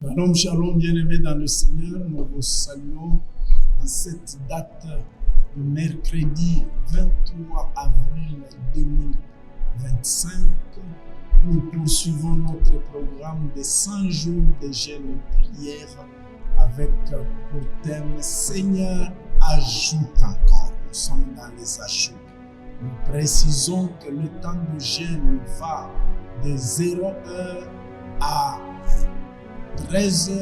Shalom, shalom, bien-aimés dans le Seigneur. Nous vous saluons en cette date de mercredi 23 avril 2025. Nous poursuivons notre programme de 100 jours de jeûne et prière avec pour thème Seigneur, ajoute encore. Nous sommes dans les ajouts. Nous précisons que le temps de jeûne va de 0h à 13h,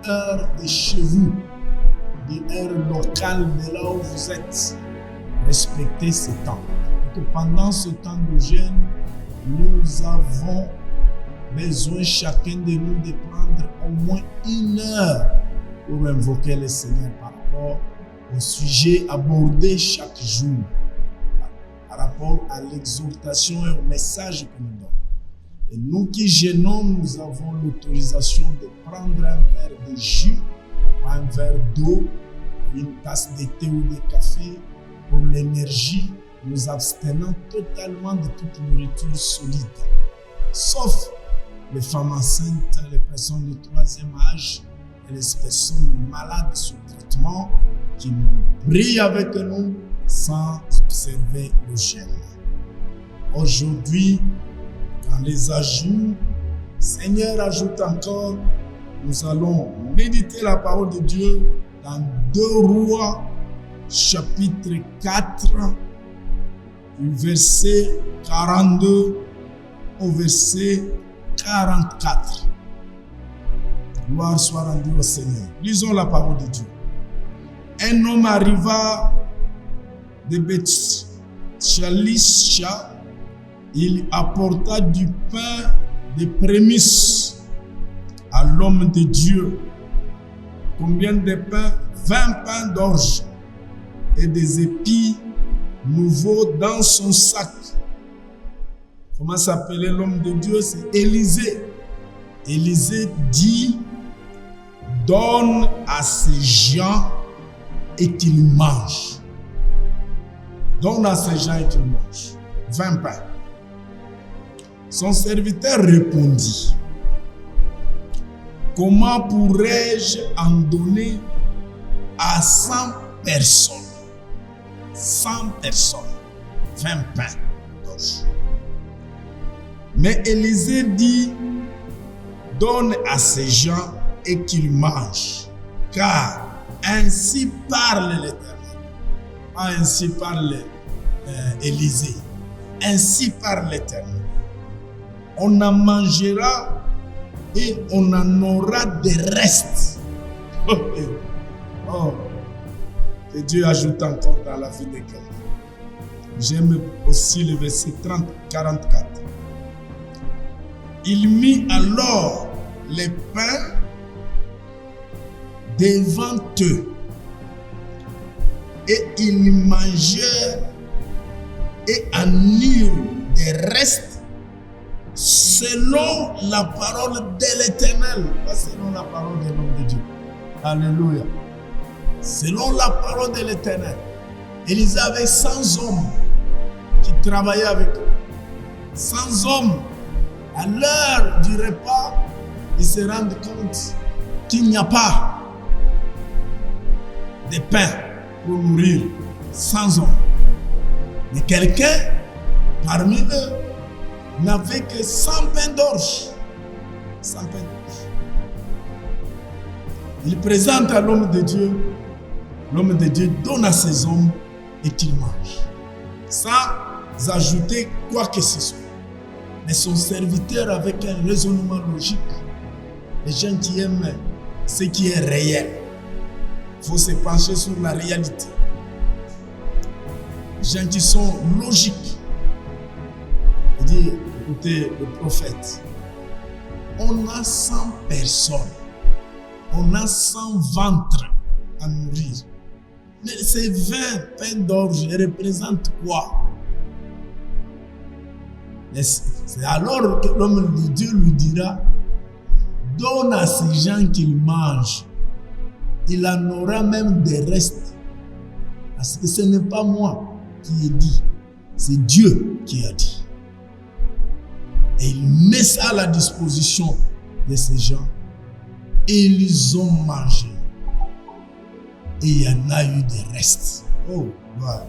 heure de chez vous, de heure locale de là où vous êtes. Respectez ce temps. Et que pendant ce temps de jeûne, nous avons besoin chacun de nous de prendre au moins 1 heure pour invoquer le Seigneur par rapport au sujet abordé chaque jour, par rapport à l'exhortation et au message que nous donnons. Et nous qui jeûnons, nous avons l'autorisation de prendre un verre de jus, un verre d'eau, une tasse de thé ou de café pour l'énergie, nous abstenant totalement de toute nourriture solide. Sauf les femmes enceintes, les personnes de 3e âge et les personnes malades sous traitement qui nous prient avec nous sans observer le jeûne. Aujourd'hui, dans les ajouts, Seigneur ajoute encore, nous allons méditer la parole de Dieu dans 2 Rois, chapitre 4, du verset 42 au verset 44. Gloire soit rendue au Seigneur. Lisons la parole de Dieu. Un homme arriva de Beth-Shalisha. Il apporta du pain de prémices à l'homme de Dieu. Combien de pains? 20 pains d'orge et des épis nouveaux dans son sac. Comment s'appelait l'homme de Dieu? C'est Élisée. Élisée dit, donne à ces gens et qu'ils mangent. Donne à ces gens et qu'ils mangent. 20 pains. Son serviteur répondit, comment pourrais-je en donner à 100 personnes? 100 personnes, 20 pains d'orge. Mais Élisée dit, donne à ces gens et qu'ils mangent, car ainsi parle l'Éternel. Pas ainsi parle Élisée, ainsi parle l'Éternel. On en mangera et on en aura des restes. Oh, que Dieu ajoute encore dans la vie de quelqu'un. J'aime aussi le verset 44. Il mit alors les pains devant eux et ils mangèrent et en eurent des restes selon la parole de l'Éternel, pas selon la parole de l'homme de Dieu. Alléluia. Selon la parole de l'Éternel. Élisée avait 100 hommes qui travaillaient avec eux. 100 hommes. À l'heure du repas, ils se rendent compte qu'il n'y a pas de pain pour nourrir 100 hommes. Mais quelqu'un parmi eux n'avait que 100 pains d'orge. 100 pains d'orge. Il présente à l'homme de Dieu. L'homme de Dieu donne à ses hommes et qu'ils mangent. Sans ajouter quoi que ce soit. Mais son serviteur, avec un raisonnement logique, les gens qui aiment ce qui est réel, il faut se pencher sur la réalité. Les gens qui sont logiques. Il dit, écoutez le prophète, on a 100 personnes, on a 100 ventres à nourrir. Mais ces 20 pains d'orge représentent quoi? C'est alors que l'homme de Dieu lui dira, donne à ces gens qu'ils mangent. Il en aura même des restes. Parce que ce n'est pas moi qui ai dit, c'est Dieu qui a dit. Et il met ça à la disposition de ces gens Et ils ont mangé. Et il y en a eu des restes. Oh, voilà.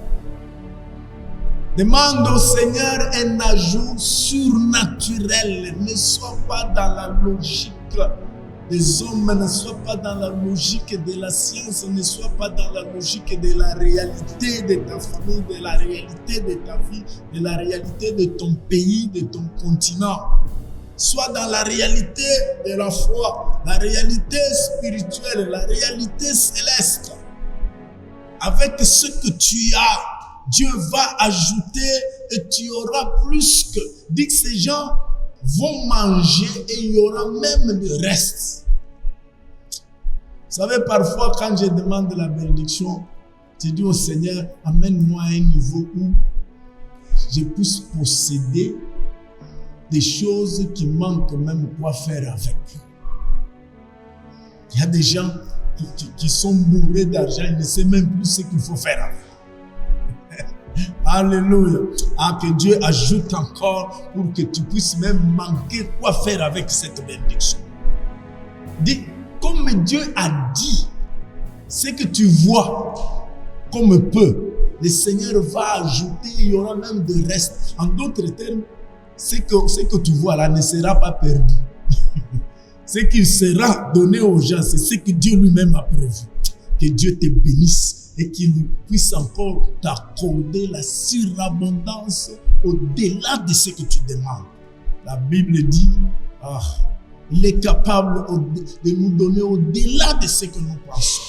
Demande au Seigneur un ajout surnaturel. Ne sois pas dans la logique des hommes, ne sois pas dans la logique de la science, ne sois pas dans la logique de la réalité de ta famille, de la réalité de ta vie, de la réalité de ton pays, de ton continent. Sois dans la réalité de la foi, la réalité spirituelle, la réalité céleste. Avec ce que tu as, Dieu va ajouter et tu auras plus que. Dis que ces gens vont manger et il y aura même le reste. Vous savez, parfois quand je demande la bénédiction, je dis au Seigneur, amène-moi à un niveau où je puisse posséder des choses qui manquent même quoi faire avec. Il y a des gens qui sont bourrés d'argent, ils ne savent même plus ce qu'il faut faire avec. Alléluia. Ah, que Dieu ajoute encore pour que tu puisses même manquer quoi faire avec cette bénédiction. Dis, comme Dieu a dit, ce que tu vois comme peu, le Seigneur va ajouter, il y aura même de reste. En d'autres termes, ce que tu vois là ne sera pas perdu. Ce qui sera donné aux gens, c'est ce que Dieu lui-même a prévu. Que Dieu te bénisse et qu'il puisse encore t'accorder la surabondance au-delà de ce que tu demandes. La Bible dit, il est capable de nous donner au-delà de ce que nous pensons.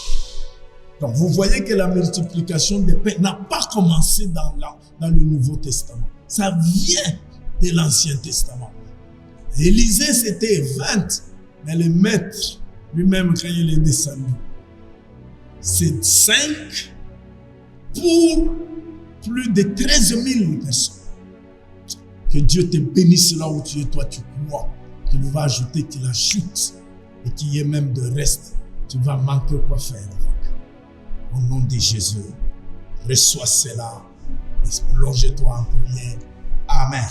Donc vous voyez que la multiplication des pains n'a pas commencé dans le Nouveau Testament. Ça vient de l'Ancien Testament. Élisée, c'était 20, mais le maître lui-même, quand il est descendu, c'est 5 pour plus de 13 000 personnes. Que Dieu te bénisse là où tu es, toi tu crois qu'il va ajouter, qu'il ajoute et qu'il y ait même de reste. Tu vas manquer quoi faire avec. Au nom de Jésus, reçois cela et plonge-toi en prière. Amen.